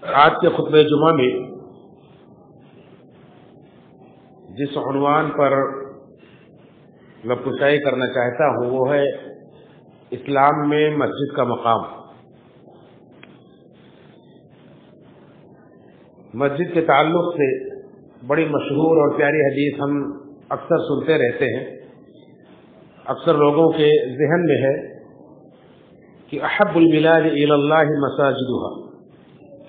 آج کے خطبہ جمعہ میں جس عنوان پر میں پرسائی کرنا چاہتا ہوں وہ ہے اسلام میں مسجد کا مقام۔ مسجد کے تعلق سے بڑی مشہور اور پیاری حدیث ہم اکثر سنتے رہتے ہیں۔ اکثر لوگوں کے ذہن میں ہے کہ احب البلاد الی اللہ مساجدها،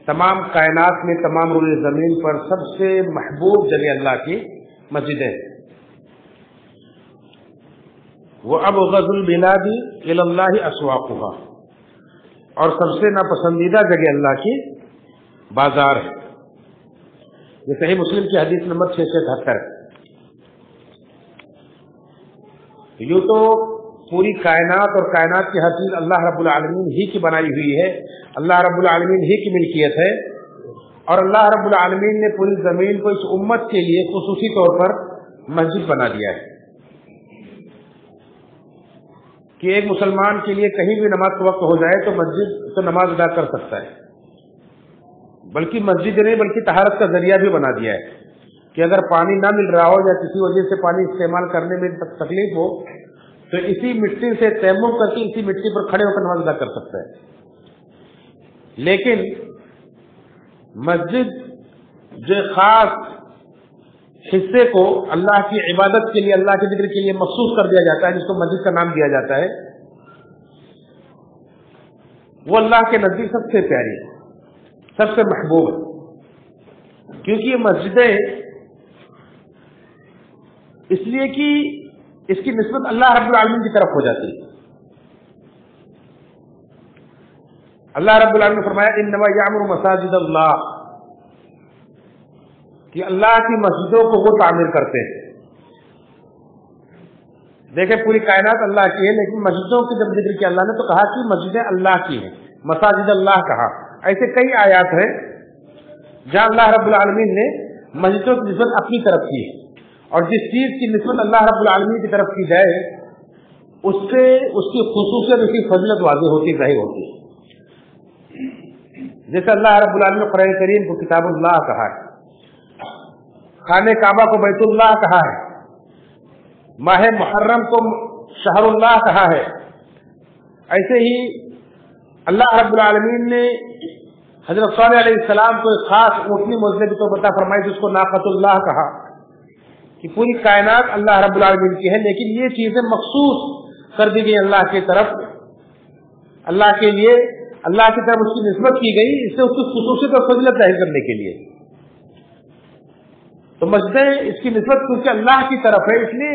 تمام کائنات میں، تمام روئے زمین پر سب سے محبوب جگہ اللہ کی مسجدیں، وابغض البلاد الی اللہ اسواقها، اور سب سے ناپسندیدہ جگہ اللہ کی بازار ہے۔ یہ صحیح مسلم کی حدیث نمبر 673 ہے۔ یوں تو پوری کائنات اور کائنات کی ہر چیز اللہ رب العالمین ہی کی بنائی ہوئی ہے، اللہ رب العالمین ہی کی ملکیت ہے، اور اللہ رب العالمین نے پوری زمین کو اس امت کے لیے خصوصی طور پر مسجد بنا دیا ہے کہ ایک مسلمان کے لیے کہیں بھی نماز کا وقت ہو جائے تو مسجد تو نماز ادا کر سکتا ہے، بلکہ مسجد نے بلکہ طہارت کا ذریعہ بھی بنا دیا ہے کہ اگر پانی نہ مل رہا ہو یا کسی وجہ سے پانی استعمال کرنے میں تکلیف ہو تو اسی مٹی سے تیمم کر کے اسی مٹی پر کھڑے ہو کر نماز ادا کر سکتا ہے۔ لیکن مسجد جو خاص حصے کو اللہ کی عبادت کے لیے، اللہ کے ذکر کے لیے مخصوص کر دیا جاتا ہے، جس کو مسجد کا نام دیا جاتا ہے، وہ اللہ کے نزدیک سب سے پیاری ہے، سب سے محبوب ہے، کیونکہ یہ مسجدیں اس لیے کہ اس کی نسبت اللہ رب العالمین کی طرف ہو جاتی ہے۔ اللہ رب العالمین نے فرمایا انما یعمر مساجد اللہ، کہ اللہ کی مسجدوں کو وہ تعمیر کرتے ہیں۔ دیکھیں پوری کائنات اللہ کی ہے، لیکن مسجدوں کی جب ذکر کیا اللہ نے تو کہا کہ مسجدیں اللہ کی ہیں، مساجد اللہ کہا۔ ایسے کئی آیات ہیں جہاں اللہ رب العالمین نے مسجدوں کی نسبت اپنی طرف کی ہے، اور جس چیز کی نسبت اللہ رب العالمین کی طرف کی جائے اس سے اس کی خصوصیت، اس کی فضیلت واضح ہوتی، ظاہر ہوتی ہے۔ جیسے اللہ رب العالمین نے قرآن کریم کو کتاب اللہ کہا ہے، خانہ کعبہ کو بیت اللہ کہا ہے، ماہ محرم کو شہر اللہ کہا ہے۔ ایسے ہی اللہ رب العالمین نے حضرت صالح علیہ السلام کو ایک خاص اونٹنی موزے کی توبہ فرمائی جس کو ناقۃ اللہ کہا، کہ پوری کائنات اللہ رب العالمین کی ہے، لیکن یہ چیزیں مخصوص کر دی گئی اللہ کی طرف، اللہ کے لیے، اللہ کی طرف اس کی نسبت کی گئی، اس سے اس کی خصوصیت اور فضیلت ظاہر کرنے کے لیے۔ تو مسجدیں اس کی نسبت کیونکہ اللہ کی طرف ہے، اس لیے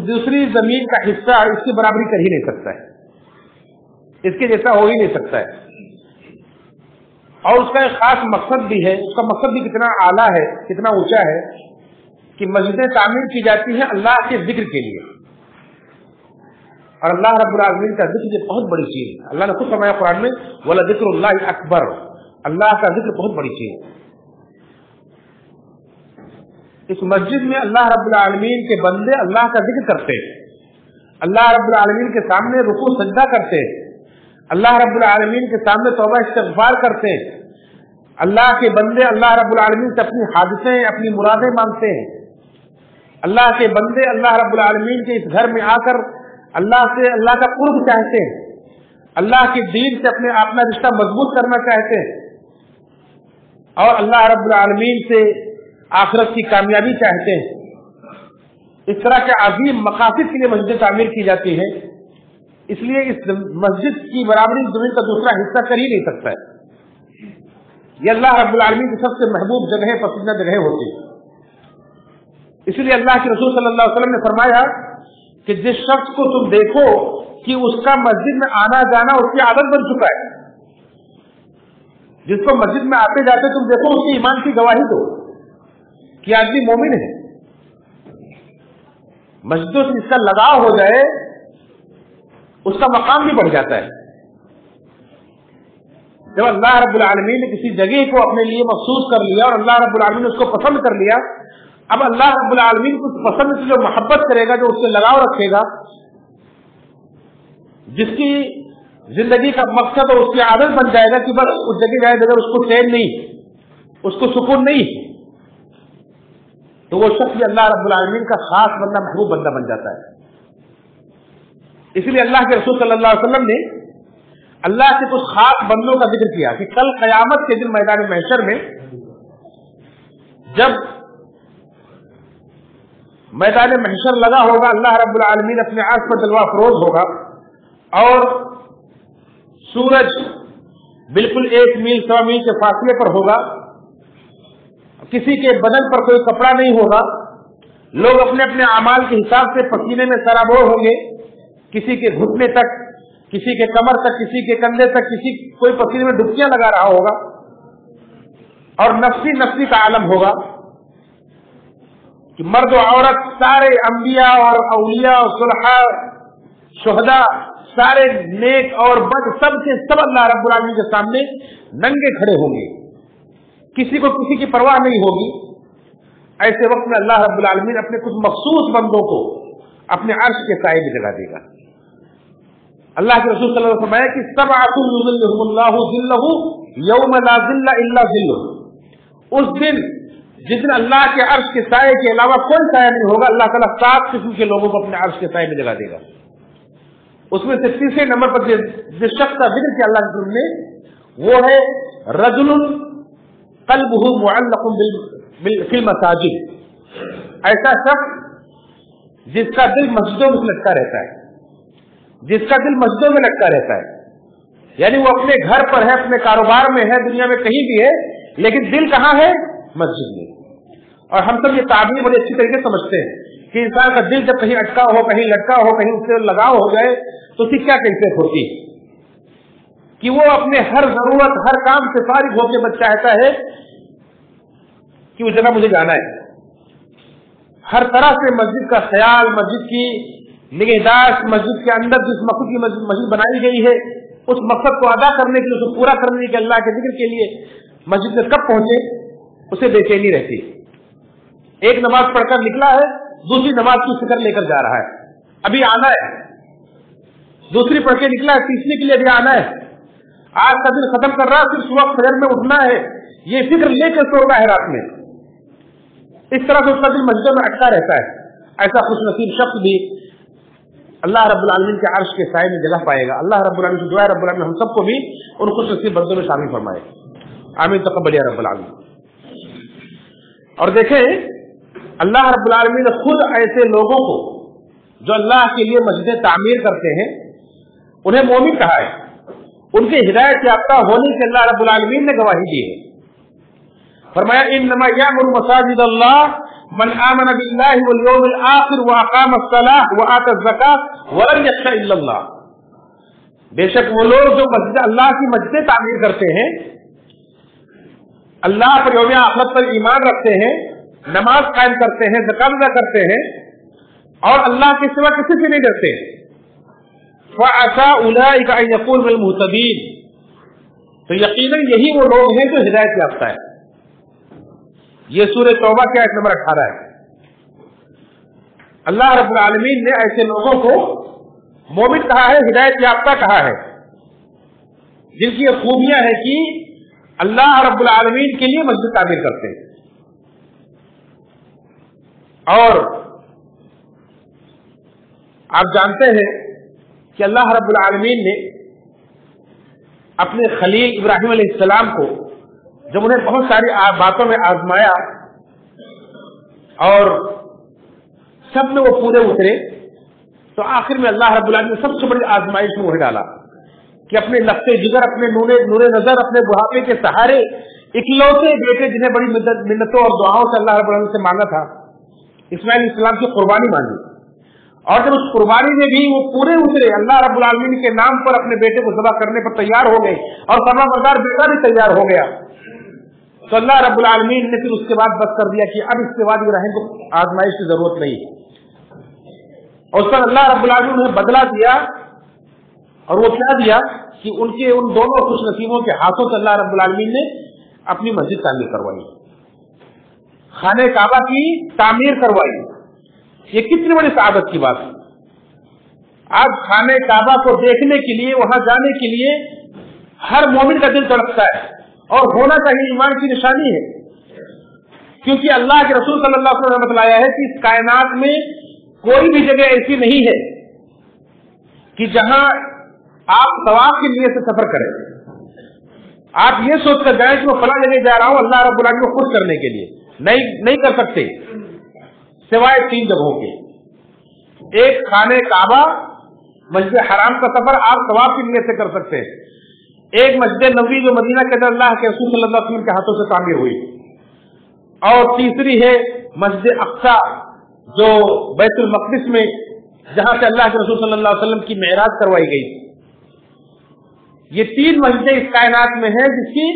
دوسری زمین کا حصہ اس کی برابری کر ہی نہیں سکتا ہے، اس کے جیسا ہو ہی نہیں سکتا ہے۔ اور اس کا ایک خاص مقصد بھی ہے، اس کا مقصد بھی کتنا اعلیٰ ہے، کتنا اونچا ہے کہ مسجدیں تعمیر کی جاتی ہیں اللہ کے ذکر کے لیے، اور اللہ رب العالمین کا ذکر یہ بہت بڑی چیز ہے۔ اللہ نے خود فرمایا قرآن میں وَلَذِكْرُ اللَّهِ أَكْبَرُ، اللہ کا ذکر بہت بڑی چیز ہے۔ اس مسجد میں اللہ رب العالمین کے بندے اللہ کا ذکر کرتے ہیں، اللہ رب العالمین کے سامنے رکوع سجدہ کرتے ہیں، اللہ رب العالمین کے سامنے توبہ استغفار کرتے ہیں، اللہ کے بندے اللہ رب العالمین سے اپنی حاجتیں، اپنی مرادیں مانگتے ہیں، اللہ کے بندے اللہ رب العالمین کے اس گھر میں آ کر اللہ سے اللہ کا قرب چاہتے ہیں، اللہ کے دین سے اپنا رشتہ مضبوط کرنا چاہتے ہیں، اور اللہ رب العالمین سے آخرت کی کامیابی چاہتے ہیں۔ اس طرح کے عظیم مقاصد کے لیے مسجد تعمیر کی جاتی ہے، اس لیے اس مسجد کی برابری زمین کا دوسرا حصہ کر ہی نہیں سکتا ہے۔ یہ اللہ رب العالمین کی سب سے محبوب جگہ، پسندیدہ جگہ ہوتی ہے۔ اسی لیے اللہ کے رسول صلی اللہ علیہ وسلم نے فرمایا کہ جس شخص کو تم دیکھو کہ اس کا مسجد میں آنا جانا اس کی عادت بن چکا ہے، جس کو مسجد میں آتے جاتے تم دیکھو اس کی ایمان کی گواہی دو کہ آدمی مومن ہے۔ مسجدوں سے اس کا لگاؤ ہو جائے اس کا مقام بھی بڑھ جاتا ہے۔ جب اللہ رب العالمین نے کسی جگہ کو اپنے لیے مخصوص کر لیا اور اللہ رب العالمین نے اس کو پسند کر لیا، اب اللہ رب العالمین کو پسند سے جو محبت کرے گا، جو اس سے لگاؤ رکھے گا، جس کی जिंदगी का मकसद और उसकी आदत बन जाएगा कि बस उस जगह जाए अगर उसको चैन नहीं, उसको सुकून नहीं, तो वो शख्स अल्लाह रब्बुल आलमीन का खास बंदा, महबूब बंदा बन जाता है। इसलिए अल्लाह के रसूल सल्लल्लाहु अलैहि वसल्लम ने अल्लाह के कुछ खास बंदों का जिक्र किया कि कल क़यामत के दिन मैदान महशर में जब मैदान महशर लगा होगा, अल्लाह रब्बुल आलमीन अपने अर्श पर जलवा फरोज होगा और सूरज बिल्कुल 1 मील 100 मील के फासले पर होगा, किसी के बदन पर कोई कपड़ा नहीं होगा, लोग अपने अपने अमाल के हिसाब से पसीने में सराबोर होंगे, किसी के घुटने तक, किसी के कमर तक, किसी के कंधे तक, कोई पसीने में डुबकियां लगा रहा होगा और नफ्सी नफ्सी का आलम होगा कि मर्द और औरत सारे अंबिया और औलिया और सुलहा शुहदा सारे नेक और बद सब के सब अल्लाह रब्बुल आलमीन के सामने नंगे खड़े होंगे, किसी को किसी की परवाह नहीं होगी। ऐसे वक्त में अल्लाह रब्बुल आलमीन अपने कुछ मखसूस बंदों को अपने अर्श के साए में जगा देगा। अल्लाह के रसूल सल्लल्लाहु अलैहि वसल्लम फरमाया कि सबअतुन युज़िल्लुहुमुल्लाहु ज़िल्लहु यौम ला ज़िल्ला इल्ला ज़िल्लुहु। उस दिन जिस दिन अल्लाह के अर्श के साए के अलावा कोई साया नहीं होगा, अल्लाह ताला 7 किस्म के लोगों को अपने अर्श के साए में जगा देगा। उसमें से तीसरे नंबर पर जिस शख्स का जिक्र किया अल्लाह के रसूल ने, वो है रजुलुन क़ल्बुहु मुअल्लक़ुन फिल मसाजिद। ऐसा शख्स जिसका दिल मस्जिदों में लटका रहता है, जिसका दिल मस्जिदों में लटका रहता है, यानी वो अपने घर पर है, अपने कारोबार में है, दुनिया में कहीं भी है, लेकिन दिल कहाँ है? मस्जिद में। और हम सब ये ताबीर बड़ी अच्छी तरीके से समझते हैं कि इंसान का दिल जब कहीं अटका हो, कहीं लटका हो, कहीं उससे लगाव हो जाए तो उसकी क्या कैफियत होती है कि वो अपने हर जरूरत, हर काम से फारिग होकर बस चाहता है कि उस जगह मुझे जाना है। हर तरह से मस्जिद का ख्याल, मस्जिद की निगहदाश्त, मस्जिद के अंदर जिस मकसद की मस्जिद बनाई गई है उस मकसद को अदा करने के लिए, उसको पूरा करने के अल्लाह के जिक्र के लिए मस्जिद में कब पहुंचे उसे बेचैनी रहती। एक नमाज पढ़कर निकला है, दूसरी नमाज की फिक्र लेकर जा रहा है, अभी आना है, दूसरी पढ़ के निकला है, तीसरी के लिए अभी आना है, आज का दिन खत्म कर रहा है, फिर सुबह फजर में उठना है, ये फिक्र लेकर सो रहा है रात में। इस तरह से उसका दिल मस्जिद में अटका रहता है। ऐसा खुशनसीब शख्स भी अल्लाह रब्बुल आलमीन के अर्श के साए में जगह पाएगा। अल्लाह रब्बुल आलमीन से दुआ है रब्बुल आलमीन हम सबको भी उन खुशनसीब बंदों में शामिल फरमाए। आमीन तक़ब्बल या रब्बुल आलमीन। और देखें, अल्लाह रब्बुल आलमीन ने खुद ऐसे लोगों को जो अल्लाह के लिए मस्जिदें तामीर करते हैं उन्हें मोमिन कहा है। उनके हिदायत याफ्ता होने से अल्लाह रब्बुल आलमीन ने गवाही दी है। फरमाया इन्नमा यअमुरु मसाजिद अल्लाह मन आमन बिल्लाहि वल यौमिल आखिर व अकाम अस्सलाह व आता ज़कात व लम यख्शा इल्लल्लाह। बेशक वो लोग जो मस्जिद अल्लाह की मस्जिदें तामीर करते हैं, अल्लाह पर यौम आखिरत पर ईमान रखते हैं, नमाज कायम करते हैं, ज़कात अदा करते हैं और अल्लाह के सिवा किसी से नहीं डरते, फ़असा उलाइका अन यकूनु मिनल मुहतदीन, तो यकीनन यही वो लोग हैं जो हिदायत याफ्ता है। ये सूरह तौबा की आयत नंबर 18 है। अल्लाह रब्बुल आलमीन ने ऐसे लोगों को मोमिन कहा है, हिदायत याफ्ता कहा है, जिनकी ये खूबियां हैं कि अल्लाह रब्बुल आलमीन के लिए मस्जिद तामीर करते हैं। और आप जानते हैं कि अल्लाह रब्बुल आलमीन ने अपने खलील इब्राहिम अलैहिस्सलाम को जब उन्हें बहुत सारी बातों में आजमाया और सब में वो पूरे उतरे, तो आखिर में अल्लाह रब्बुल आलमीन ने सबसे बड़ी आजमाइश में उन्हें डाला कि अपने लफ्ते जिगर, अपने नूरे नजर, अपने बुढ़ापे के सहारे इकलौते बेटे जिन्हें बड़ी मिन्नतों और दुआओं से अल्लाह रब्बुल आलमीन से मांगा था, इस्माइल इस्लाम की कुर्बानी मांगी। और जब उस कुर्बानी में भी वो पूरे उतरे, अल्लाह रब्बुल आलमीन के नाम पर अपने बेटे को ज़बह करने पर तैयार हो गए और फरमाबरदार बेटा भी तैयार हो गया, तो अल्लाह रब्बुल आलमीन ने फिर उसके बाद बस कर दिया कि अब इसके बाद इब्राहिम को आजमाइश की जरूरत नहीं है। और उस पर अल्लाह रब्बुल आलमीन ने बदला दिया, और वो क्या दिया कि उनके उन दोनों खुशनसीबों के हाथों से अल्लाह रब्बुल आलमीन ने अपनी मस्जिद तामीर करवाई, खाने काबा की तामीर करवाई। ये कितनी बड़ी सआदत की बात है। आज खाने काबा को देखने के लिए, वहां जाने के लिए हर मोमिन का दिल तड़पता है, और होना चाहिए, ईमान की निशानी है। क्योंकि अल्लाह के रसूल सल्लल्लाहु अलैहि वसल्लम ने बताया है कि इस कायनात में कोई भी जगह ऐसी नहीं है कि जहां आप सवाब की नीयत से सफर करें। आप ये सोचकर जाएं कि मैं फला जगह जा रहा हूं अल्लाह रब्बुल आलमीन को खुश करने के लिए, नहीं कर सकते, सिवाय 3 जगहों के। एक, खाने काबा, मस्जिद हराम का सफर आप सवाब की नीयत से कर सकते हैं। एक, मस्जिद नबवी जो मदीना के अंदर अल्लाह के रसूल सल्लल्लाहु अलैहि वसल्लम के हाथों से तामीर हुई। और तीसरी है मस्जिद अक्सा जो बैतुल मक़दिस में, जहां से अल्लाह के रसूल सल्लल्लाहु अलैहि वसल्लम की मेराज करवाई गई। ये 3 मस्जिदें इस कायनात में है जिसकी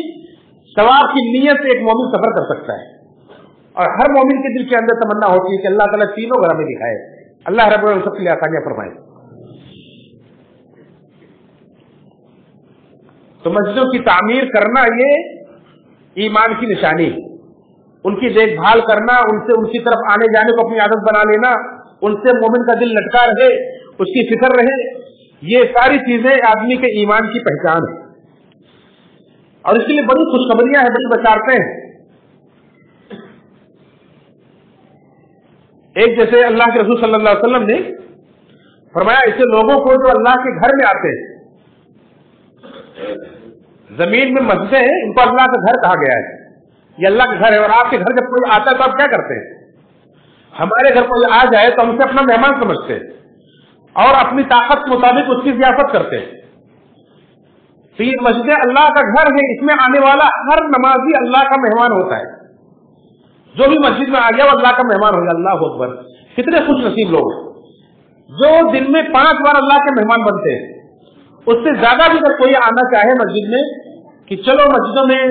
सवाब की नीयत से एक मोमिन सफर कर सकता है। और हर मोमिन के दिल के अंदर तमन्ना होती है कि अल्लाह ताला तीनों घर में दिखाए। अल्लाह रब्बुल आलमीन सबके लिए आसानियां फरमाए। तो मस्जिदों की तामीर करना ये ईमान की निशानी, उनकी देखभाल करना, उनसे उनकी तरफ आने जाने को अपनी आदत बना लेना, उनसे मोमिन का दिल लटका रहे, उसकी फिक्र रहे, ये सारी चीजें आदमी के ईमान की पहचान है। और इसके लिए बड़ी खुशखबरियां हैं, बड़ी बशारतें हैं। एक, जैसे अल्लाह के रसूल सल्लल्लाहु अलैहि वसल्लम ने फरमाया, इससे लोगों को जो अल्लाह के घर में आते हैं, जमीन में मस्जिदें हैं, इनको अल्लाह का घर कहा गया है, ये अल्लाह का घर है। और आपके घर जब कोई आता है तो आप क्या करते हैं? हमारे घर कोई आ जाए तो हमसे अपना मेहमान समझते हैं और अपनी ताकत के मुताबिक उसकी जियाफत करते हैं। तो ये मस्जिदें अल्लाह का घर है, इसमें आने वाला हर नमाजी अल्लाह का मेहमान होता है। जो भी मस्जिद में आ गया वो अल्लाह का मेहमान हो गया। अल्लाह अकबर, कितने खुश नसीब लोग जो दिन में 5 बार अल्लाह के मेहमान बनते हैं। उससे ज्यादा भी अगर कोई आना चाहे मस्जिद में, कि चलो मस्जिदों में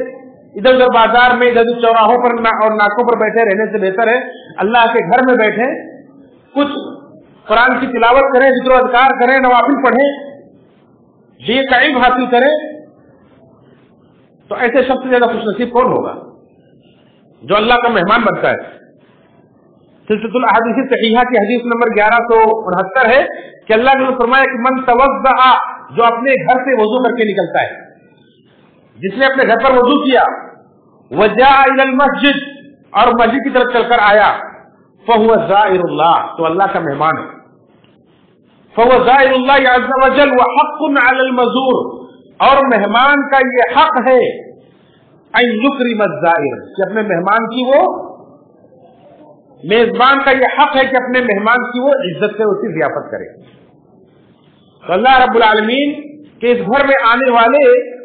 इधर उधर बाजार में, इधर उधर चौराहों पर और नाकों पर बैठे रहने से बेहतर है अल्लाह के घर में बैठे, कुछ कुरान की तिलावत करें, जिक्र अज़कार करें, नवाफिल पढ़ें, दीन का इल्म हासिल करें। तो ऐसे सबसे ज्यादा खुशनसीब कौन होगा? जो अल्लाह का मेहमान बनता है। सिलसिलतुल अहादीस सहीहा की हदीस नंबर 1169 है कि अल्लाह ने फरमाया कि मन तवज़्ज़अ, जो अपने घर से वजू करके निकलता है, जिसने अपने घर पर वजू किया, वजाअ इलल मस्जिद, और मस्जिद की तरफ चलकर आया, फहुव ज़ाइरुल्लाह, तो अल्लाह का मेहमान है। फहुव ज़ाइरुल्लाह अज़्ज़ व जल व हक़्क़ुन अलल मज़ूर, और मेहमान का ये हक है अन युक्रिम अज़्ज़ाइर, कि अपने मेहमान की वो, मेजबान का ये हक है कि अपने मेहमान की वो इज्जत से उसकी जियाफत करे। तो अल्लाह रब्बुल आलमीन के इस घर में आने वाले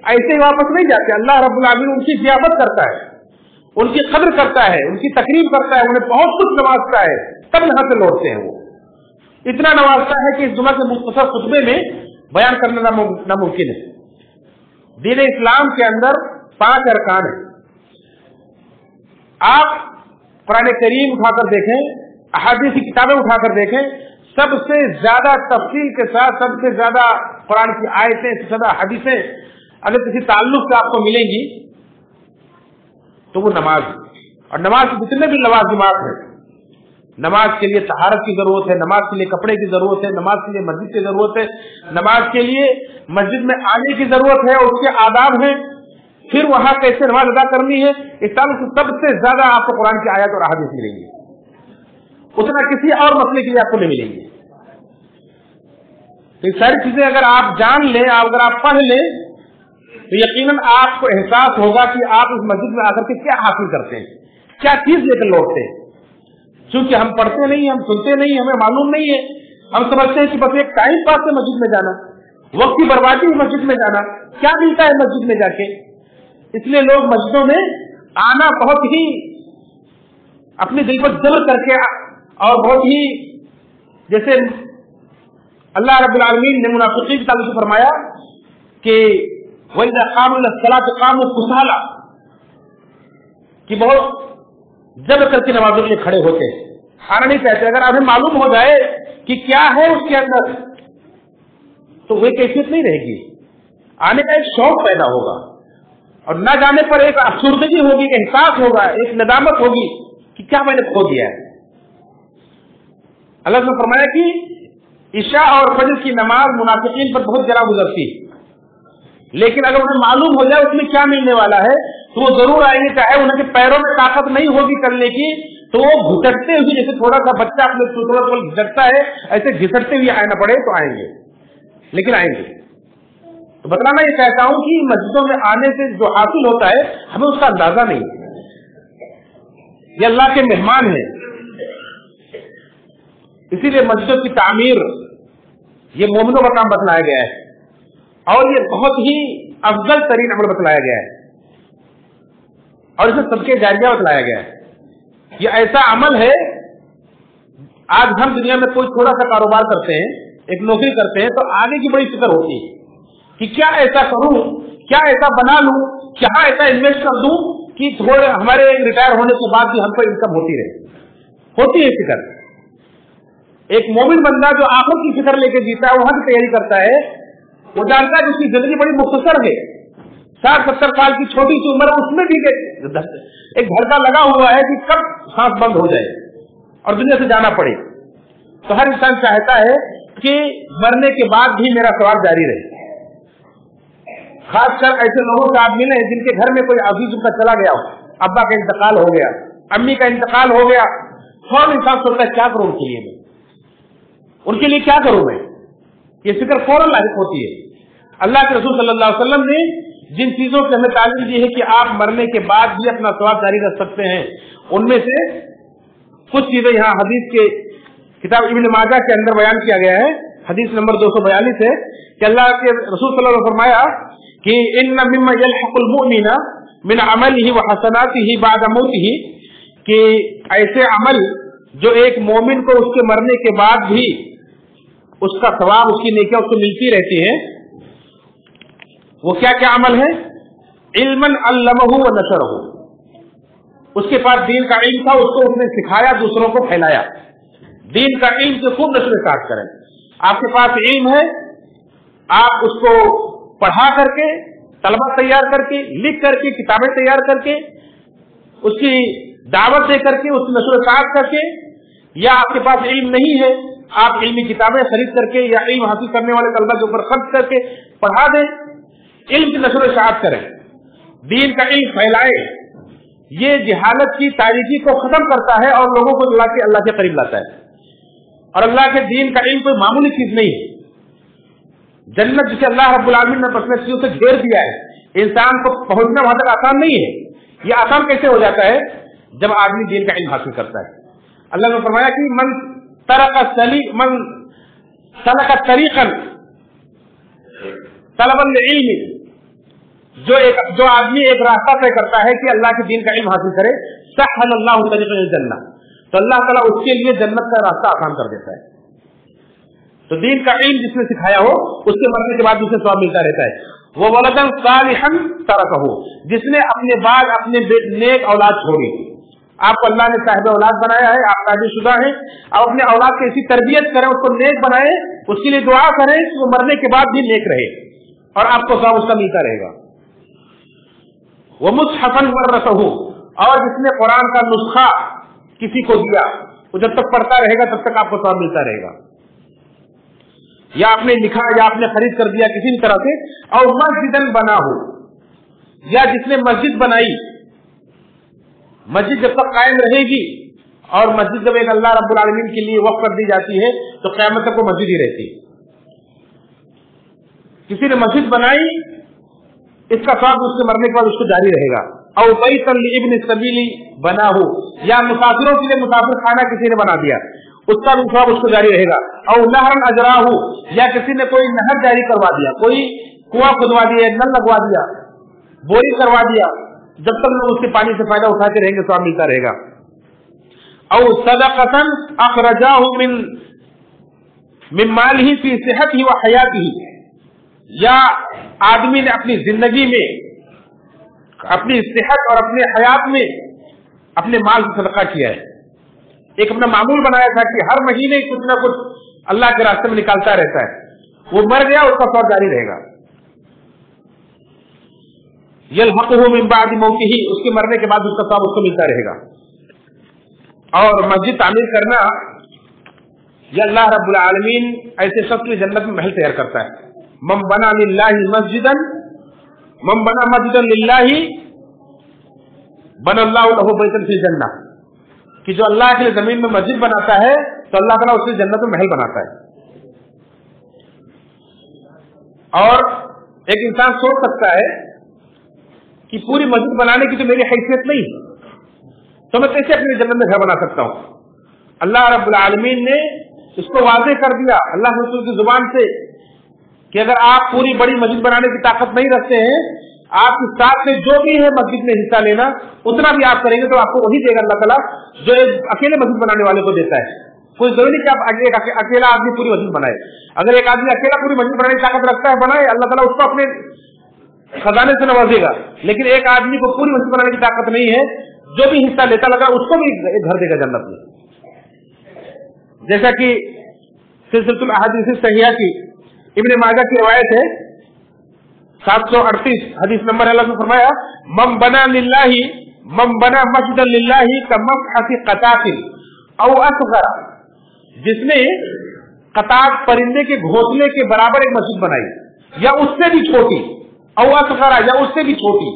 ऐसे ही वापस नहीं जाते। अल्लाह रब्बुल आलमीन उनकी जियाफत करता है, उनकी कद्र करता है, उनकी तकरीम करता है, उन्हें बहुत कुछ नवाजता है, तब यहां से लौटते हैं। वो इतना नवाजता है कि इस जुमा के मुख्तसर खुतबे में बयान करना नामुमकिन है। दीन इस्लाम के अंदर 5 अरकान है। आप कुरान करीम उठाकर देखें, अहादीस की किताबें उठाकर देखें, सबसे ज्यादा तफसील के साथ, सबसे ज्यादा कुरान की आयतें, सबसे ज्यादा हदीसें अगर किसी ताल्लुक से आपको मिलेंगी तो वो नमाज। और नमाज के जितने भी लवाजिमात हैं, नमाज के लिए तहारत की जरूरत है, नमाज के लिए कपड़े की जरूरत है, नमाज के लिए मस्जिद की जरूरत है, नमाज के लिए मस्जिद में आने की जरूरत है, उसके आदाब हैं, फिर वहां कैसे नमाज अदा करनी है। इस ताल्लुक से सबसे ज्यादा आपको कुरान की आयत और अहादीस मिलेंगी, उतना किसी और मसले के लिए आपको नहीं मिलेंगी। तो ये सारी चीजें अगर आप जान लें, अगर आप पढ़ लें, तो यकीनन आपको एहसास होगा कि आप इस मस्जिद में आकर के क्या हासिल करते हैं, क्या चीज लेकर लौटते हैं। क्योंकि हम पढ़ते नहीं, हम सुनते नहीं, हमें मालूम नहीं है। हम समझते हैं कि बस एक टाइम पास है मस्जिद में जाना, वक्त की बर्बादी है मस्जिद में जाना, क्या मिलता है मस्जिद में जाके। इसलिए लोग मस्जिदों में आना बहुत ही अपने दिल पर जबर करके, और बहुत ही जैसे अल्लाह रब्बुल आलमीन ने मुनाफिकीन की तारीफ फरमाया कि वइज़ा क़ामू इलस्सलाति क़ामू कुसाला, कि बहुत जबर करके नमाज़ों के लिए खड़े होते हैं, आना नहीं चाहते। अगर हमें मालूम हो जाए कि क्या है उसके अंदर, तो वह कैफियत नहीं रहेगी, आने का एक शौक पैदा होगा, और न जाने पर एक अफसुर्दगी होगी, एहसास होगा, एक नदामत होगी कि क्या मैंने खो दिया है। अल्लाह ने फरमाया कि इशा और फजर की नमाज मुनाफिकीन पर बहुत जरा गुजरती है, लेकिन अगर उन्हें मालूम हो जाए उसमें क्या मिलने वाला है तो वो जरूर आएंगे, चाहे उनके पैरों में ताकत नहीं होगी चलने की तो वो घुटकते हुए, जैसे थोड़ा सा बच्चा अपने टुकड़ों पर घिसटता है ऐसे घिसटते हुए आना पड़े तो आएंगे, लेकिन आएंगे। तो बतलाना ये चाहता हूं कि मस्जिदों में आने से जो हासिल होता है हमें उसका अंदाजा नहीं है। ये अल्लाह के मेहमान हैं, इसीलिए मस्जिदों की तामीर ये मोमिनों का काम बतलाया गया है और ये बहुत ही अफजल तरीन अमल बतलाया गया है और इसे सबके जारिया बतलाया गया है। ये ऐसा अमल है, आज हम दुनिया में कोई थोड़ा सा कारोबार करते हैं, एक नौकरी करते हैं तो आगे की बड़ी फिक्र होती है कि क्या ऐसा करूं, क्या ऐसा बना लूं, क्या ऐसा इन्वेस्ट कर दूं कि थोड़े हमारे रिटायर होने के बाद भी हमको इनकम होती रहे, होती है फिक्र। एक मोमिन बंदा जो आखिरत की फिक्र लेके जीता है, वहां की तैयारी करता है, वो जानता है कि उसकी जिंदगी बड़ी मुख्तसर है, 60-70 साल की छोटी सी उम्र, उसमें भी एक धड़का लगा हुआ है कि कब सांस बंद हो जाए और दुनिया से जाना पड़े। तो हर इंसान चाहता है कि मरने के बाद भी मेरा सवाब जारी रहे। खासकर ऐसे लोगों से आप मिले जिनके घर में कोई अजीज का चला गया हो, अब्बा का इंतकाल हो गया, अम्मी का इंतकाल हो गया, फौरन इंसान सोचता है क्या करूं उनके लिए, मैं उनके लिए क्या करूं मैं, ये फिक्र फौरन लायक होती है। अल्लाह के रसूल सल्लल्लाहु अलैहि वसल्लम ने जिन चीजों की हमें तालीम दी है कि आप मरने के बाद भी अपना सवाब जारी रख सकते हैं, उनमें से कुछ चीजें यहाँ हदीस के किताब इब्न माजा के अंदर बयान किया गया है। हदीस नंबर 242 है कि अल्लाह के रसूल सल्लल्लाहु अलैहि वसल्लम ने फरमाया कि इन्ना मिम्मा यल्हक़ुल मुअमिना मिन अमलिही व हसनातिही बअद मौतिही, कि ऐसे अमल जो एक मोमिन को उसके मरने के बाद भी उसका सवाब, उसकी नेकियां उसको मिलती रहती है, वो क्या क्या अमल है? इल्मन अल्लमहु व नशरहु, उसके पास दीन का इल्म था, उसको उसने सिखाया, दूसरों को फैलाया। दीन का इल्म से खूब नशर साथ करें। आपके पास इल्म है, आप उसको पढ़ा करके, तलबा तैयार करके, लिख करके, किताबें तैयार करके, उसकी दावत दे करके, उसकी नशर साथ करके, या आपके पास इल्म नहीं है, आप इल्मी किताबें खरीद करके या इल्म हासिल करने वाले तलबा के ऊपर खर्च करके पढ़ा दें, इल्म की नशर शात करें, दीन का इल्म फैलाए। ये जहालत की तारीकी को खत्म करता है और लोगों को अल्लाह के करीब लाता है। और अल्लाह के दीन का इल्म कोई मामूली चीज नहीं है। जन्नत जिसे अल्लाह रब्बुल आलमीन ने अपने चीजों से घेर दिया है, इंसान को पहुंचना वहां तक आसान नहीं है। यह आसान कैसे हो जाता है? जब आदमी दीन का इल्म हासिल करता है। अल्लाह ने फरमाया कि मन सलका तरीकन तलबल इल्म, जो आदमी एक रास्ता तय करता है कि अल्लाह के दीन का इल्म हासिल करे, सहलल्लाहु तरीक़ल जन्नत, तो अल्लाह ताला उसके लिए जन्नत का रास्ता आसान कर देता है। तो दीन का इल्म जिसने सिखाया हो, उसके मरने के बाद उसे सवाब मिलता रहता है। वो वलदन सालिहन तरकहु, जिसने अपने बाद अपने नेक औलाद छोड़ी। आपको अल्लाह ने साहिब औलाद बनाया है, आप शादीशुदा हैं, आप अपने औलाद की ऐसी तरबियत करें, उसको नेक बनाए, उसके लिए दुआ करें कि वो मरने के बाद भी नेक रहे और आपको सवाब उसका मिलता रहेगा। वो मुसहफन वरसहु, और जिसने कुरान का नुस्खा किसी को दिया, वो जब तक पढ़ता रहेगा तब तक आपको सवाब मिलता रहेगा। या आपने लिखा या आपने खरीद कर दिया किसी भी तरह से, और मस्जिदन बना हो, या जिसने मस्जिद बनाई, मस्जिद जब तक कायम रहेगी, और मस्जिद जब एक अल्लाह रब्बुल आलमीन के लिए वक्फ कर दी जाती है तो क़यामत तक वो मस्जिद ही रहती। किसी ने मस्जिद बनाई, इसका सवाब उसके मरने के बाद उसको जारी रहेगा। और बैतन लिइब्न सबीली बना हो, या मुसाफिरों के लिए मुसाफिर खाना किसी ने बना दिया, उसका भी सवाब उसको जारी रहेगा। और नहरन अजराहु, या किसी ने कोई नहर जारी करवा दिया, कोई कुआं खुदवा दिया, नल लगवा दिया, बोरिंग करवा दिया, जब तक लोग उसके पानी से फायदा उठाते रहेंगे सवाब मिलता रहेगा। और सदक़तन अखरजाहु मिन मालिही फी सेहतिही व हयातिही, या आदमी ने अपनी जिंदगी में, अपनी सेहत और अपने हयात में अपने माल से सदका किया है। एक अपना मामूल बनाया था कि हर महीने कुछ ना कुछ अल्लाह के रास्ते में निकालता रहता है, वो मर गया, उसका सवाब जारी रहेगा। यल्हक़ुहु मिन बादि मौतिही, उसके मरने के बाद उसका सवाब उसको मिलता रहेगा। और मस्जिद तामीर करना या अल्लाह रब्बुल आलमीन ऐसे शख्स के जन्नत में महल तैयार करता है। मम बना लिल्लाहि मस्जिदन लिल्लाहि बनल्लाहु लहु बैतन फिल जन्नह, कि जो अल्लाह के लिए जमीन में मस्जिद बनाता है तो अल्लाह ताला उसके जन्नत में महल बनाता है। और एक इंसान सोच सकता है कि पूरी मस्जिद बनाने की तो मेरी हैसियत नहीं, तो मैं कैसे अपने जन्नत में घर बना सकता हूं। अल्लाह रब्बुल आलमीन ने इसको वाज़ेह कर दिया अल्लाह के रसूल की जुबान से कि अगर आप पूरी बड़ी मस्जिद बनाने की ताकत नहीं रखते हैं, आपके साथ में जो भी है मस्जिद में हिस्सा लेना उतना भी आप करेंगे तो आपको वही देगा अल्लाह ताला जो एक अकेले मस्जिद बनाने वाले को देता है। कोई जरूरी नहीं कि आप अकेला आदमी पूरी मस्जिद बनाए। अगर एक आदमी अकेला पूरी मस्जिद बनाने की ताकत रखता है, बनाए, अल्लाह ताला उसको अपने खजाने से नवाजेगा। लेकिन एक आदमी को पूरी मस्जिद बनाने की ताकत नहीं है, जो भी हिस्सा लेता लगा उसको भी एक घर देगा जन्नत में। जैसा कि सिलसिलतुल अहादीस सहीहा की इब्ने माजा की रिवायत है 738 हदीस नंबर, अल्लाह ने फरमाया मम बना मस्जिदन लिल्लाहि कमफ़हति क़तातिन औ असग़र, जिसने कतात परिंदे के घोंसले के बराबर एक मस्जिद बनाई या उससे भी छोटी, औ असग़र या उससे भी छोटी।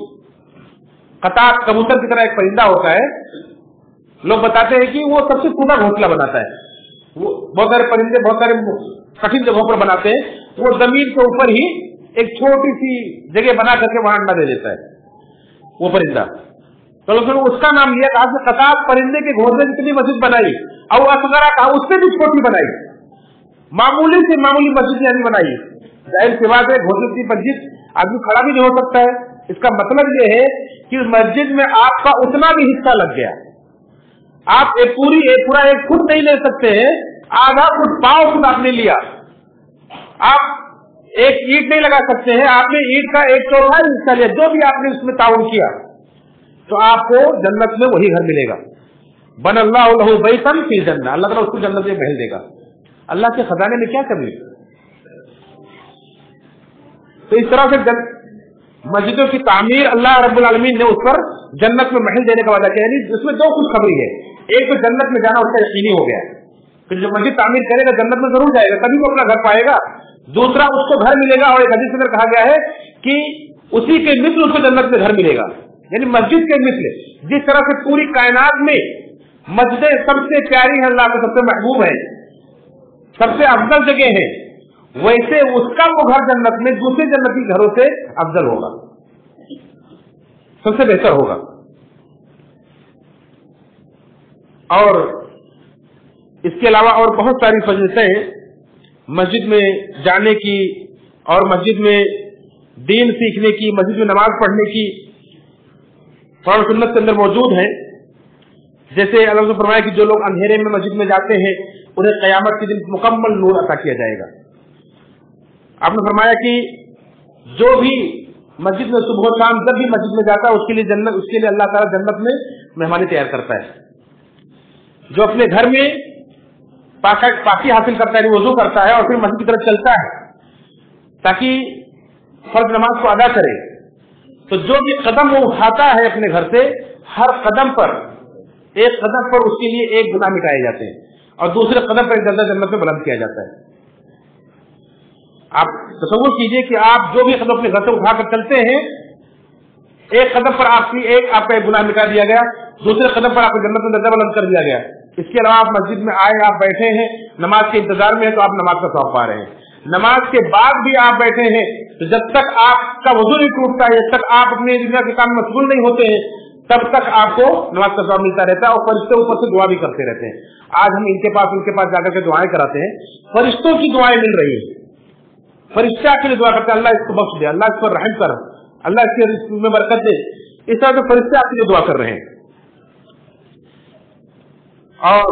कतात कबूतर की तरह एक परिंदा होता है, लोग बताते हैं कि वो सबसे छोटा घोंसला बनाता है। वो बहुत सारे परिंदे बहुत सारे कठिन जगहों पर बनाते हैं, वो जमीन के ऊपर ही एक छोटी सी जगह बना करके वहां अंडा दे देता है वो परिंदा। तो लोगों उसका नाम लिया, कहा कि कतात परिंदे के घोंसले जितनी मस्जिद बनाई, और असगरा कहा उससे भी छोटी बनाई, मामूली से मामूली मस्जिद यानी बनाई। जाहिर सी बात है घोंसले की मस्जिद आदमी खड़ा भी नहीं हो सकता है। इसका मतलब ये है कि मस्जिद में आपका उतना भी हिस्सा लग गया, आप पूरा एक फुट नहीं ले सकते हैं, आधा फुट पाव फुट आपने लिया। आप एक ईंट नहीं लगा सकते हैं, आपने ईंट का 1/4 हिस्सा लिया, जो भी आपने उसमें ताउन किया, तो आपको जन्नत में वही घर मिलेगा। बनल्लाहु लहु बैतन फी जन्नह, अल्लाह ताला उसको जन्नत में महल देगा। अल्लाह के खजाने में क्या कमी। तो इस तरह से मस्जिदों की तामीर अल्लाह रब्बुल आलमीन ने उस पर जन्नत में महल देने का वादा किया। यानी इसमें दो खुशखबरी है, एक तो जन्नत में जाना उसका यकीनी हो गया, फिर जो मस्जिद तामीर करेगा जन्नत में जरूर जाएगा, तभी वो अपना घर पाएगा। दूसरा उसको घर मिलेगा, और एक हदीस में कहा गया है कि उसी के मिस्ल उसको जन्नत में घर मिलेगा, यानी मस्जिद के मिस्ल। जिस तरह से पूरी कायनात में मस्जिदें सबसे प्यारी है, अल्लाह को सबसे महबूब है, सबसे अफजल जगह है, वैसे उसका वो घर जन्नत में दूसरे जन्नती घरों से अफजल होगा, सबसे बेहतर होगा। और इसके अलावा और बहुत सारी फजीलतें मस्जिद में जाने की और मस्जिद में दीन सीखने की, मस्जिद में नमाज पढ़ने की कुरान सुन्नत के अंदर मौजूद है। जैसे अल्लाह ने फरमाया कि जो लोग अंधेरे में मस्जिद में जाते हैं उन्हें क़यामत के दिन मुकम्मल नूर अता किया जाएगा। आपने फरमाया कि जो भी मस्जिद में सुबह शाम जब भी मस्जिद में जाता है उसके लिए अल्लाह ताला जन्नत में मेहमानी तैयार करता है। जो अपने घर में पाकी हासिल करता है, वुजू करता है और फिर मस्जिद की तरफ चलता है ताकि फर्ज नमाज को अदा करे, तो जो भी कदम वो उठाता है अपने घर से, हर कदम पर एक कदम पर उसके लिए एक गुनाह मिटाए जाते हैं और दूसरे कदम पर एक दर्जा जन्नत में बुलंद किया जाता है। आप तसव्वुर कीजिए कि आप जो भी कदम अपने घर से उठाकर चलते हैं, एक कदम पर आपका एक गुनाह मिटा दिया गया, दूसरे कदम पर आपको जन्नत में दर्जा बुलंद कर दिया गया। इसके अलावा आप मस्जिद में आए, आप बैठे हैं, नमाज के इंतजार में हैं, तो आप नमाज का सवाब पा रहे हैं। नमाज के बाद भी आप बैठे हैं, तो जब तक आपका वजू नहीं टूटता है, जब तक आप अपनी दुनिया के काम में मशगूल नहीं होते हैं, तब तक आपको नमाज का सवाब मिलता रहता है और फरिश्ते ऊपर से दुआ भी करते रहते हैं। आज हम इनके पास उनके पास जाकर के दुआएं कराते हैं, फरिश्तों की दुआएं मिल रही है, फरिश्ते आपके लिए दुआ करते हैं, अल्लाह इसको बख्श दे, अल्लाह इस पर रहम कर, अल्लाह इसके रिज़्क़ में बरकत दे। इस तरह से फरिश्ते आपके लिए दुआ कर रहे हैं। और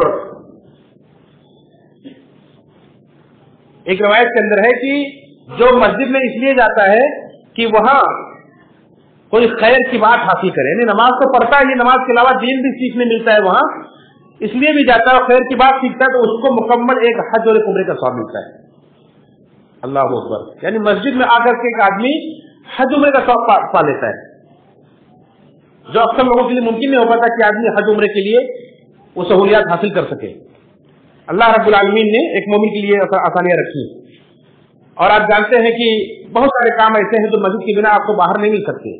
एक रवायत के अंदर है कि जो मस्जिद में इसलिए जाता है कि वहां कोई खैर की बात हासिल करे, यानी नमाज तो पढ़ता है, ये नमाज के अलावा दीन भी सीखने मिलता है, वहां इसलिए भी जाता है, खैर की बात सीखता है, तो उसको मुकम्मल एक हज और एक उम्रे का सवाब मिलता है। अल्लाह अकबर। यानी मस्जिद में आकर के एक आदमी हज उम्रे का सवाब पा लेता है, जो अक्सर लोगों के लिए मुमकिन नहीं हो पाता कि आदमी हज उम्रे के लिए वो सहूलियात हासिल कर सके। अल्लाह रब्बुल आलमीन ने एक मोमिन के लिए आसानियां रखी। और आप जानते हैं कि बहुत सारे काम ऐसे हैं जो मस्जिद के बिना आपको बाहर नहीं मिल सकते।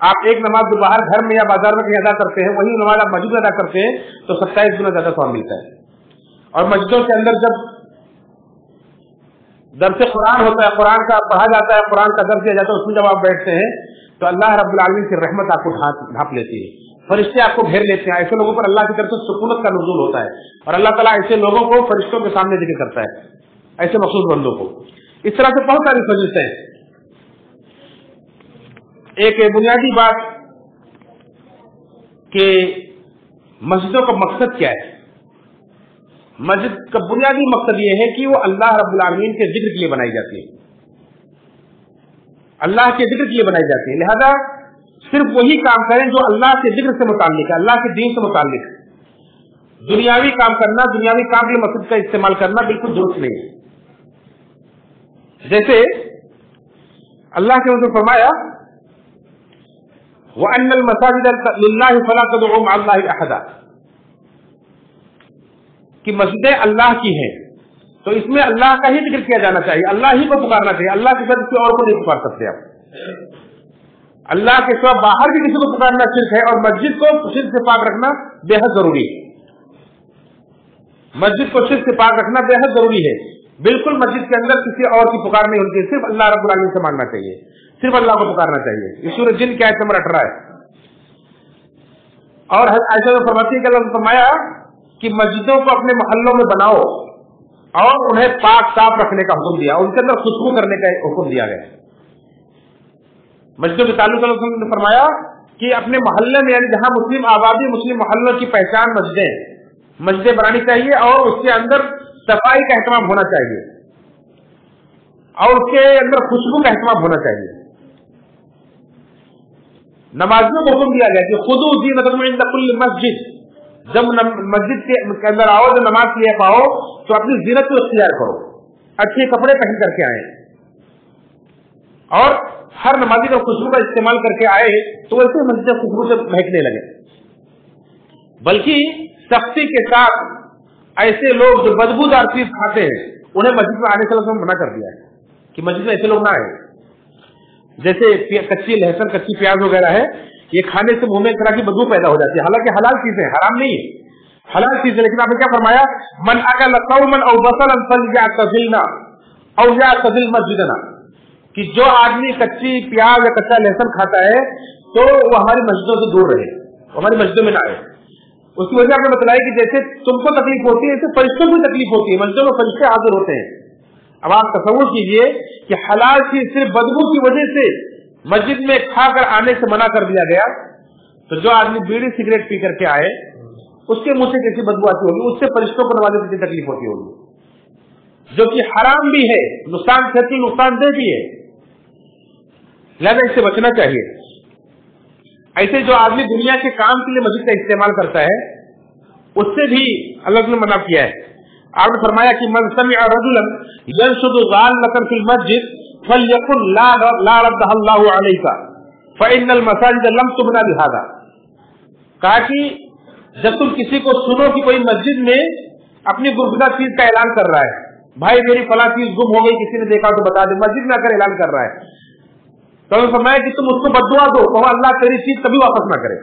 आप एक नमाज जो बाहर घर में या बाजार में कहीं अदा करते हैं, वही नमाज आप मस्जिद में अदा करते हैं तो 27 गुना ज्यादा सवाब मिलता है। और मस्जिदों के अंदर जब दर्स कुरान होता है, कुरान का पढ़ा जाता है, कुरान का दर्स दिया जाता है, उसमें जब आप बैठते हैं तो अल्लाह रब्बुल आलमीन की रहमत आपको ढांप लेती है, फरिश्ते आपको घेर लेते हैं। ऐसे लोगों पर अल्लाह की तरफ से सुकूनत का नुज़ूल होता है और अल्लाह ताला ऐसे लोगों को फरिश्तों के सामने जिक्र करता है, ऐसे मखसूस बंदों को। इस तरह से बहुत सारी फजीलतें हैं। एक बुनियादी बात कि मस्जिदों का मकसद क्या है। मस्जिद का बुनियादी मकसद यह है कि वो अल्लाह रब्बुल आलमीन के जिक्र के लिए बनाई जाती है, अल्लाह के जिक्र के लिए बनाई जाती है। लिहाजा सिर्फ वही काम करें जो अल्लाह के जिक्र से मुताल्लिक है, अल्लाह के दीन से मुताल्लिक है। दुनियावी काम करना, दुनियावी काम के लिए मस्जिद का इस्तेमाल करना बिल्कुल दुरुस्त नहीं है। जैसे अल्लाह के उन्होंने फरमाया वअन्नल मसाजिद लिल्लाहि फला तदउ मअल्लाहि अहदा, कि मस्जिदें अल्लाह की हैं तो इसमें अल्लाह का ही जिक्र किया जाना चाहिए, अल्लाह ही को पुकारना चाहिए। अल्लाह के साथ किसी और को नहीं पुकार सकते आप। अल्लाह के सिवा बाहर भी किसी को पुकारना शिर्क है और मस्जिद को शिर्क से पाक रखना बेहद जरूरी है। मस्जिद को शिर्क से पाक रखना बेहद जरूरी है। बिल्कुल मस्जिद के अंदर किसी और की पुकार नहीं होनी चाहिए, सिर्फ अल्लाह रब्बुल आलमीन से मांगना चाहिए, सिर्फ अल्लाह को पुकारना चाहिए। ये सूरह जिन की आयत नंबर 18 है। और ऐसा फरमाती है कि अल्लाह ने फरमाया कि मस्जिदों को अपने मोहल्लों में बनाओ और उन्हें पाक साफ रखने का हुक्म दिया, उनके अंदर खुशबू करने का हुक्म दिया गया। मस्जिदों के ताल्लुक ने फरमाया कि अपने मोहल्ले में, यानी जहां मुस्लिम आबादी, मुस्लिम मोहल्लों की पहचान मस्जिदें बनानी चाहिए और उसके अंदर सफाई का एहतमाम होना चाहिए और उसके अंदर खुशबू का एहतमाम होना चाहिए। नमाजियों को हुक्म दिया गया कि खुदू ज़ीनतकुम इंद कुल्ली मस्जिद, जब मस्जिद के अंदर आओ, जब नमाज के लिए पाओ तो अपनी जीनत को इख्तियार करो, अच्छे कपड़े पहन करके आए और हर नमाजी को खुशबू का इस्तेमाल करके आए तो वैसे मस्जिद खुशबू से महकने लगे। बल्कि सख्ती के साथ ऐसे लोग जो बदबूदार चीज खाते हैं उन्हें मस्जिद में आने से मना कर दिया है कि मस्जिद में ऐसे लोग ना आए। जैसे कच्ची लहसुन, कच्ची प्याज वगैरह है, ये खाने से मुंह में एक तरह की बदबू पैदा हो जाती है। हालांकि हलाल चीजें, हराम नहीं है, हलाल चीजें। लेकिन आपने क्या फरमाया, मन अकल कौमन औ बसलन फलयअतज़िलना औ यअतज़िल मस्जिदना, कि जो आदमी कच्ची प्याज या कच्चा लहसुन खाता है तो वो हमारी मस्जिदों से दूर रहे, हमारी मस्जिदों में ना आए। उसकी वजह आपने बताया कि जैसे तुमको तकलीफ होती है ऐसे फरिश्तों को तकलीफ होती है, मस्जिदों में फरिश्ते हाजिर होते हैं। अब आप तसव्वुर कीजिए कि हलाल चीज सिर्फ बदबू की वजह से मस्जिद में खाकर आने से मना कर दिया गया, तो जो आदमी बीड़ी सिगरेट पी करके आए उसके मुंह से कैसी बदबू आती होगी, उससे फरिश्तों को नमाज़ में कितनी तकलीफ होती होगी, जो कि हराम भी है, नुकसान क्षति नुकसानदेह भी है। लिहाजा इससे बचना चाहिए। ऐसे जो आदमी दुनिया के काम के लिए मस्जिद का इस्तेमाल करता है उससे भी अल्लाह ने मना किया है। आपने फरमाया कि मन समिअ रजुलन यंशुदु ज़ालतन फिल मस्जिद फलयकुल ला रद्दहल्लाहु अलैका फइन्नल मसाजिद लम तुबना लिहाजा। कहा कि जब तुम किसी को सुनो कि कोई मस्जिद में अपनी गुमशुदा चीज का ऐलान कर रहा है, भाई मेरी फला चीज गुम हो गई, किसी ने देखा तो बता दे, मस्जिद में आकर ऐलान कर रहा है, तो फरमाया कि तुम उसको बद्दुआ दो, तो अल्लाह तेरी चीज कभी वापस ना करे।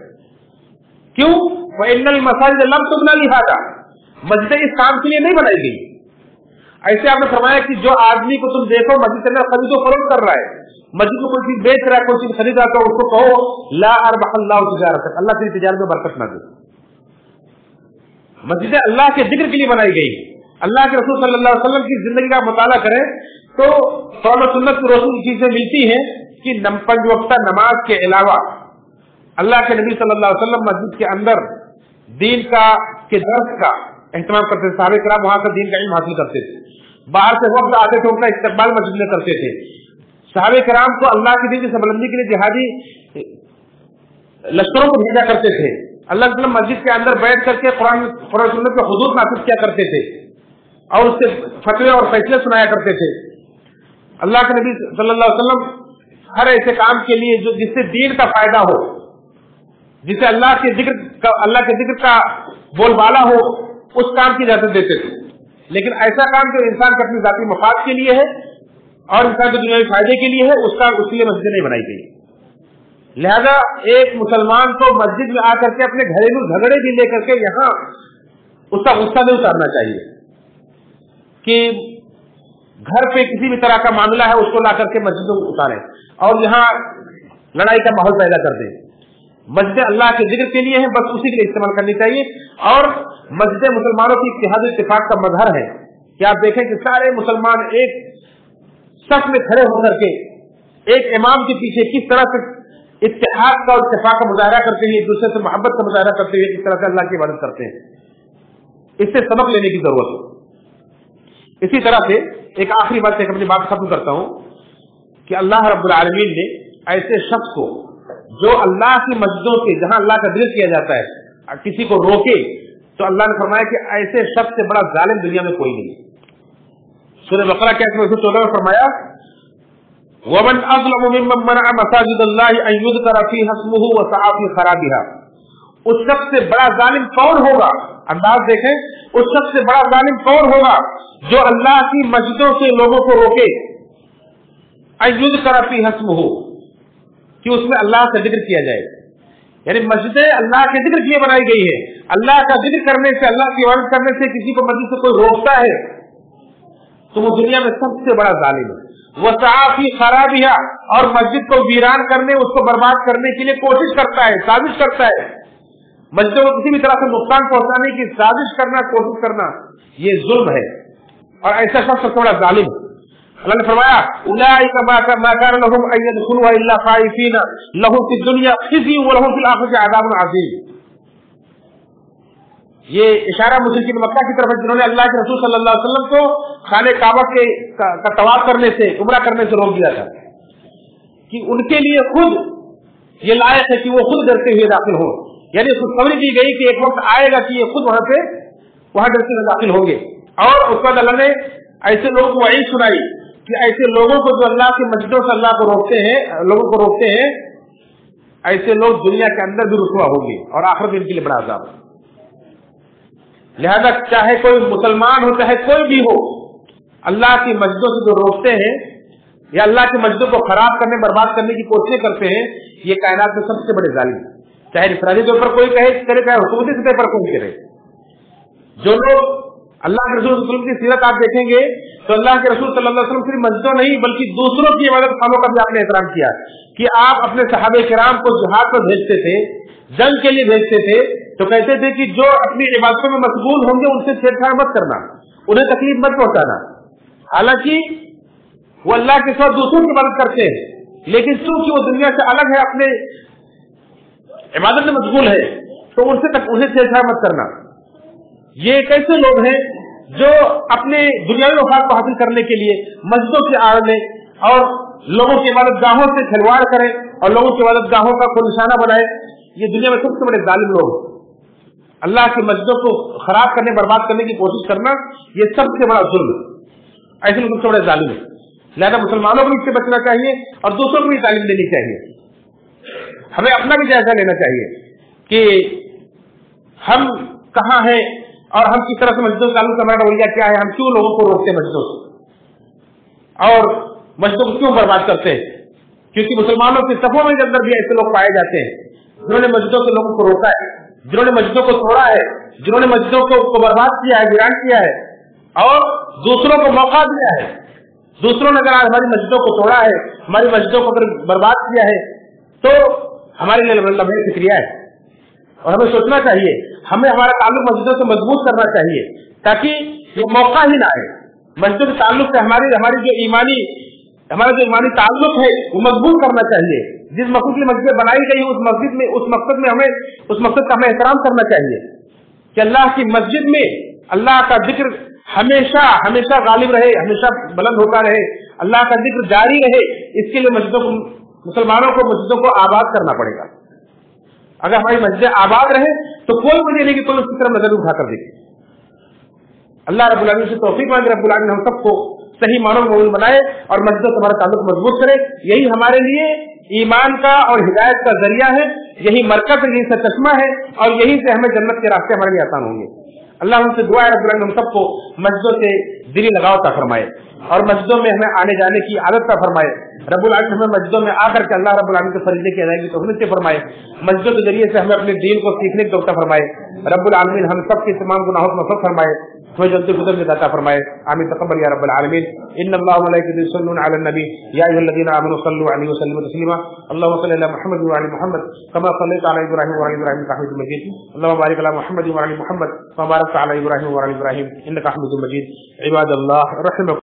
क्यों? फइन्नल मसाजिद लम तुबना लिहाजा, मस्जिद इस काम के लिए नहीं बनाई गई। ऐसे आपने फरमाया कि जो आदमी को तुम देखो मस्जिद के अंदर खरीदो फरोख्त कर रहा है, मस्जिद में कोई चीज बेच रहा है, कोई चीज खरीद रहा है, उसको कहो ला अरबहल्लाहु तिजारतक, अल्लाह तेरी तिजारत में बरकत ना दे। मस्जिद अल्लाह के जिक्र के लिए बनाई गई। अल्लाह के रसूल सल्लल्लाहु अलैहि वसल्लम की जिंदगी का मुताला करें तो क़ुरान और सुन्नत की रोशनी चीजें मिलती हैं कि पंज वक्ता नमाज के अलावा अल्लाह के नबी सल्लल्लाहु अलैहि वसल्लम मस्जिद के अंदर दीन का के दर्स का एहतमाम करते थे। सहाबा किराम वहां का दीन का इल्म हासिल करते थे, बाहर से वक्त आते थे, उनका इस्तेमाल मस्जिद में करते थे। सहाबा किराम को अल्लाह के दीन की सबलंदी के लिए जिहादी लश्करों को भेजा करते थे। अल्लाह के मस्जिद के अंदर बैठ करके कुरान सुन्नत के हुदूद नाफिज किया करते थे और उसके फतवे और फैसले सुनाया करते थे। अल्लाह के नबी सल्लल्लाहु अलैहि वसल्लम हर ऐसे काम के लिए जो जिससे दीन का फायदा हो, जिसे अल्लाह के जिक्र का बोलबाला हो, उस काम की इजाजत देते थे। लेकिन ऐसा काम जो इंसान के अपनी जाती मफाद के लिए है और इंसान के दुनियावी फायदे के लिए है, उसका उसके लिए मस्जिद नहीं बनाई गई। लिहाजा एक मुसलमान को मस्जिद में आकर के अपने घरेलू झगड़े भी लेकर के यहाँ उसका गुस्सा नहीं उतारना चाहिए कि घर पे किसी भी तरह का मामला है उसको ला करके मस्जिद में उतारे और यहाँ लड़ाई का माहौल पैदा कर दे। मस्जिद अल्लाह के जिक्र के लिए है, बस उसी के लिए इस्तेमाल करनी चाहिए। और मस्जिद मुसलमानों की इत्तेहाद इत्तेफाक का मजहर है कि आप देखें कि सारे मुसलमान एक सफ में खड़े होकर के एक इमाम के पीछे किस तरह से इत्तेहाद का और इत्तेफाक का मुजाहरा करते हैं, एक दूसरे से मोहब्बत का मुजाहरा करते हुए किस तरह से अल्लाह की इबादत करते हैं। इससे सबक लेने की जरूरत है। इसी तरह से एक आखिरी बात से अपनी बात खत्म करता हूं कि अल्लाह रब्बुल आलमीन ने ऐसे शख्स को जो अल्लाह की मस्जिदों से जहां अल्लाह का जिक्र किया जाता है किसी को रोके, तो अल्लाह ने फरमाया कि ऐसे शख्स से बड़ा जालिम दुनिया में कोई नहीं। सूरह बकरा के 114 में फरमाया वमन अज़लमु मिम्मन मनअ मसाजिदल्लाहि अन युज़करा फ़ीहा इस्मुहु व सअा फ़ी ख़राबिहा। उस शख्स से बड़ा जालिम कौन होगा? अंदाज देखें, उस शख्स से बड़ा जालिम कौन होगा जो अल्लाह की मस्जिदों से लोगों को रोके, अन युज़करा फ़ीहा इस्मुहु, कि उसमें अल्लाह का जिक्र किया जाए। यानी मस्जिदें अल्लाह के जिक्र के लिए बनाई गई है। अल्लाह का जिक्र करने से, अल्लाह की इबादत करने से किसी को मस्जिद से कोई रोकता है तो वो दुनिया में सबसे बड़ा जालिम है। वसअा फ़ी ख़राबिहा, और मस्जिद को वीरान करने, उसको बर्बाद करने के लिए कोशिश करता है, साजिश करता है। मस्जिदों को किसी भी तरह से नुकसान पहुंचाने की साजिश करना, कोशिश करना, ये जुल्म है और ऐसा शख्स सबसे बड़ा जालिम है। अल्लाह ने फरमाया उलाइका मा कान लहुम अन यदखुलूहा इल्ला ख़ाइफीन लहुम फ़िद दुनिया ख़िज़्युन व लहुम फ़िल आख़िरति अज़ाबुन अज़ीम। ये इशारा मुशरिकीन मक्का की तरफ है जिन्होंने अल्लाह के रसूल सल्लल्लाहु अलैहि वसल्लम को खाने काबा का तवाफ करने से, उम्रा करने से रोक दिया था कि उनके लिए खुद ये लायक है कि वो खुद डरते हुए दाखिल हो। यानी खुशखबरी दी गई कि एक वक्त आएगा कि ये खुद वहां डरते हुए दाखिल होंगे। और उसके बाद अल्लाह ने ऐसे लोगों को वईद सुनाई कि ऐसे लोगों को जो अल्लाह की मस्जिदों से अल्लाह को रोकते हैं, लोगों को रोकते हैं, ऐसे लोग दुनिया के अंदर भी रुसवा होंगे और आखिरत में इनके लिए बड़ा अज़ाब है। लिहाजा चाहे कोई मुसलमान हो चाहे कोई भी हो, अल्लाह की मस्जिदों से जो रोकते हैं या अल्लाह की मस्जिदों को खराब करने, बर्बाद करने की कोशिश करते हैं, ये कायनात में सबसे बड़े जालिम, चाहे इंफरादी तौर पर कोई करे, चाहे हुकूमती सतह पर कोई करे। जो लोग अल्लाह के रसूल सल्लल्लाहु अलैहि वसल्लम की सीरत आप देखेंगे तो अल्लाह के रसूल सल्लल्लाहु अलैहि वसल्लम सिर्फ मस्जिदों नहीं बल्कि दूसरों की इबादत खानों का भी आपने एहतराम किया कि आप अपने सहाबे किराम को जिहाद पर भेजते थे, जंग के लिए भेजते थे, तो कहते थे कि जो अपनी इबादतों में मशगूल होंगे उनसे छेड़छाड़ मत करना, उन्हें तकलीफ मत पहुंचाना। हालांकि वो अल्लाह के साथ दूसरों की इबादत करते हैं, लेकिन चूंकि वो दुनिया से अलग है, अपने इबादत में मशगूल है, तो उन्हें छेड़छाड़ मत करना। ये कैसे लोग हैं जो अपने दुनियावी मफाद को हासिल करने के लिए मस्जिदों की आड़ में और लोगों की इबादत गाहों से खिलवाड़ करें और लोगों की इबादत गाहों का कोई निशाना बनाए। ये दुनिया में सबसे बड़े जालिम लोग। अल्लाह की मस्जिदों को खराब करने, बर्बाद करने की कोशिश करना, ये सबसे बड़ा जुल्म, ऐसे लोग सबसे बड़े जालिम है। लिहाजा मुसलमानों को इससे बचना चाहिए और दूसरों को भी तालीम देनी चाहिए। हमें अपना भी जायजा लेना चाहिए कि हम कहाँ हैं और हम किस तरह से मस्जिदों से ताल्लुक, हमारा रवैया क्या है, हम क्यों लोगों को रोकते हैं मस्जिदों से और मस्जिदों को क्यों बर्बाद करते हैं। क्योंकि मुसलमानों के सफों में अंदर भी ऐसे लोग पाए जाते हैं जिन्होंने मस्जिदों से लोगों को रोका है, जिन्होंने मस्जिदों को तोड़ा है, जिन्होंने मस्जिदों को बर्बाद किया है, वीरान किया है और दूसरों को मौका दिया है। दूसरों ने अगर आज हमारी मस्जिदों को तोड़ा है, हमारी मस्जिदों को अगर बर्बाद किया है, तो हमारे लिए लम्हे फिक्रिया है और हमें सोचना चाहिए, हमें हमारा ताल्लुक मस्जिदों से मजबूत करना चाहिए ताकि ये मौका ही ना आए। मस्जिदों के ताल्लुक से हमारा जो ईमानी ताल्लुक है वो मजबूत करना चाहिए। जिस मकसद की मस्जिद बनाई गई उस मकसद का हमें एहतराम करना चाहिए कि अल्लाह की मस्जिद में अल्लाह का जिक्र हमेशा हमेशा गालिब रहे, हमेशा बुलंद होता रहे, अल्लाह का जिक्र जारी रहे। इसके लिए मुसलमानों को मस्जिदों को आबाद करना पड़ेगा। अगर हमारी मस्जिद आबाद रहे तो कोई वजह नहीं कि कोई उसकी तरफ नजर उठाकर देखे। अल्लाह रब्बुल आलमीन से तौफीक मांगे, रब्बुल आलमीन हम सबको सही मानों में मोमिन बनाए और मस्जिदों से हमारा ताल्लुक मजबूत करे। यही हमारे लिए ईमान का और हिदायत का जरिया है, यही मरकज है, यही से चश्मा है और यही से हमें जन्नत के रास्ते हमारे लिए आसान होंगे। अल्लाह हमसे दुआ है रब्बुल आलमीन हम सबको मस्जिदों से दिली लगाव अता फरमाए और मस्जिदों में हमें आने जाने की आदत अता फरमाए। रब्बुल आलमीन हमें मस्जिदों में आकर के अल्लाह रब्बुल आलमीन के फरीज़े की अदायगी तौफीक से फरमाए। मस्जिदों के जरिए से हमें अपने दीन को सीखने की तौफीक फरमाए। रब्बुल आलमीन हम सब के तमाम गुनाहों को माफ़ फरमाए, हमें जल्दी गुज़र में दाता फरमाए। आमीन तक़ब्बल या रब्बल आलमीन। इन्नल्लाह व मलाइकतहु युसल्लूना अलन नबी या अय्युहल्लज़ीना आमनू सल्लू अलैहि व सल्लिमू तस्लीमा। अल्लाहुम्मा सल्लि अला मुहम्मद व अला मुहम्मद कमा सल्लैता अला इब्राहीम व अला इब्राहीम इन्नका हमीदुम मजीद। अल्लाहुम्मा बारिक अला मुहम्मद व अला मुहम्मद कमा बारकता अला इब्राहीम व अला इब्राहीम इन्नका हमीदुम मजीद। इबादल्लाह रहिमकुम